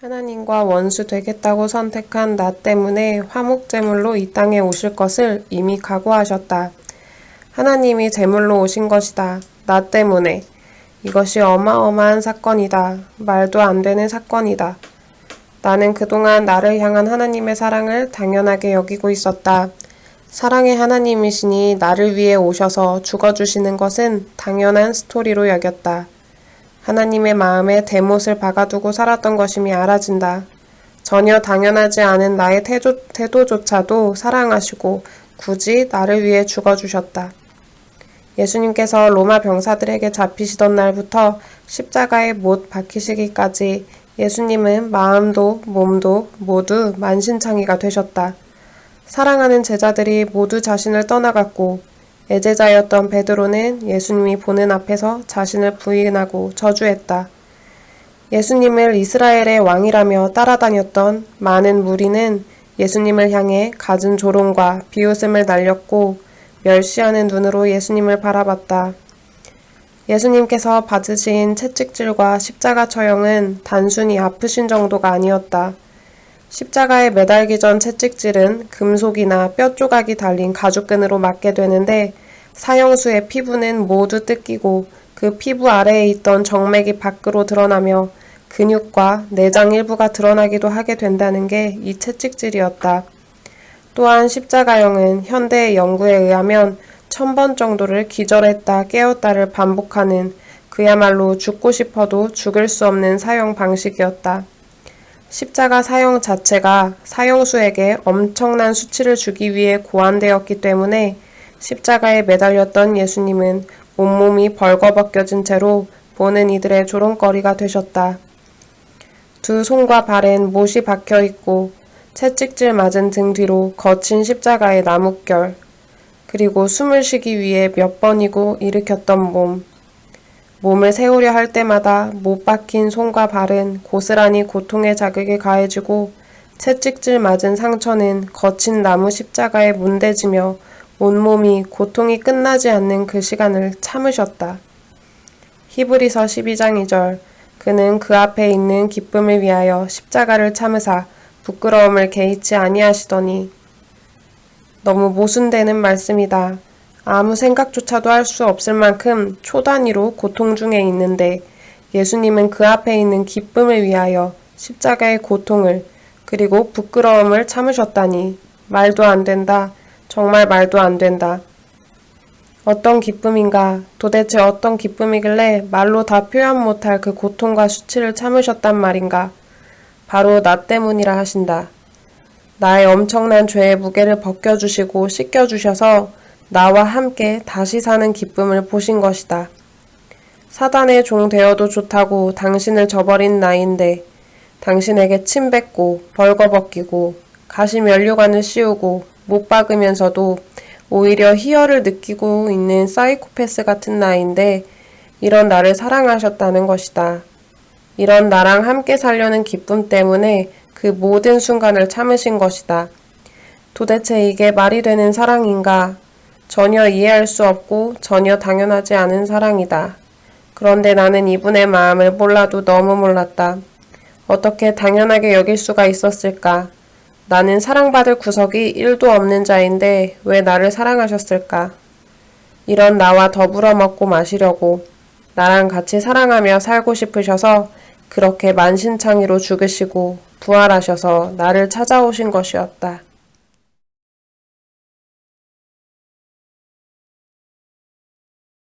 하나님과 원수 되겠다고 선택한 나 때문에 화목제물로 이 땅에 오실 것을 이미 각오하셨다. 하나님이 제물로 오신 것이다. 나 때문에. 이것이 어마어마한 사건이다. 말도 안 되는 사건이다. 나는 그동안 나를 향한 하나님의 사랑을 당연하게 여기고 있었다. 사랑의 하나님이시니 나를 위해 오셔서 죽어주시는 것은 당연한 스토리로 여겼다. 하나님의 마음에 대못을 박아두고 살았던 것임이 알아진다. 전혀 당연하지 않은 나의 태도조차도 사랑하시고 굳이 나를 위해 죽어주셨다. 예수님께서 로마 병사들에게 잡히시던 날부터 십자가에 못 박히시기까지 예수님은 마음도 몸도 모두 만신창이가 되셨다. 사랑하는 제자들이 모두 자신을 떠나갔고 애제자였던 베드로는 예수님이 보는 앞에서 자신을 부인하고 저주했다. 예수님을 이스라엘의 왕이라며 따라다녔던 많은 무리는 예수님을 향해 갖은 조롱과 비웃음을 날렸고 멸시하는 눈으로 예수님을 바라봤다. 예수님께서 받으신 채찍질과 십자가 처형은 단순히 아프신 정도가 아니었다. 십자가에 매달기 전 채찍질은 금속이나 뼈 조각이 달린 가죽끈으로 맞게 되는데 사형수의 피부는 모두 뜯기고 그 피부 아래에 있던 정맥이 밖으로 드러나며 근육과 내장 일부가 드러나기도 하게 된다는 게 이 채찍질이었다. 또한 십자가형은 현대의 연구에 의하면 1000번 정도를 기절했다 깨었다를 반복하는 그야말로 죽고 싶어도 죽을 수 없는 사형 방식이었다. 십자가 사형 자체가 사형수에게 엄청난 수치를 주기 위해 고안되었기 때문에 십자가에 매달렸던 예수님은 온몸이 벌거벗겨진 채로 보는 이들의 조롱거리가 되셨다. 두 손과 발엔 못이 박혀있고 채찍질 맞은 등 뒤로 거친 십자가의 나뭇결, 그리고 숨을 쉬기 위해 몇 번이고 일으켰던 몸. 몸을 세우려 할 때마다 못 박힌 손과 발은 고스란히 고통의 자극에 가해지고 채찍질 맞은 상처는 거친 나무 십자가에 문대지며 온몸이 고통이 끝나지 않는 그 시간을 참으셨다. 히브리서 12장 2절 그는 그 앞에 있는 기쁨을 위하여 십자가를 참으사 부끄러움을 개의치 아니하시더니. 너무 모순되는 말씀이다. 아무 생각조차도 할 수 없을 만큼 초단위로 고통 중에 있는데 예수님은 그 앞에 있는 기쁨을 위하여 십자가의 고통을 그리고 부끄러움을 참으셨다니. 말도 안 된다. 정말 말도 안 된다. 어떤 기쁨인가? 도대체 어떤 기쁨이길래 말로 다 표현 못할 그 고통과 수치를 참으셨단 말인가? 바로 나 때문이라 하신다. 나의 엄청난 죄의 무게를 벗겨주시고 씻겨주셔서 나와 함께 다시 사는 기쁨을 보신 것이다. 사단의 종 되어도 좋다고 당신을 저버린 나인데 당신에게 침 뱉고 벌거벗기고 가시 면류관을 씌우고 못 박으면서도 오히려 희열을 느끼고 있는 사이코패스 같은 나인데 이런 나를 사랑하셨다는 것이다. 이런 나랑 함께 살려는 기쁨 때문에 그 모든 순간을 참으신 것이다. 도대체 이게 말이 되는 사랑인가? 전혀 이해할 수 없고 전혀 당연하지 않은 사랑이다. 그런데 나는 이분의 마음을 몰라도 너무 몰랐다. 어떻게 당연하게 여길 수가 있었을까? 나는 사랑받을 구석이 1도 없는 자인데 왜 나를 사랑하셨을까? 이런 나와 더불어 먹고 마시려고 나랑 같이 사랑하며 살고 싶으셔서 그렇게 만신창이로 죽으시고 부활하셔서 나를 찾아오신 것이었다.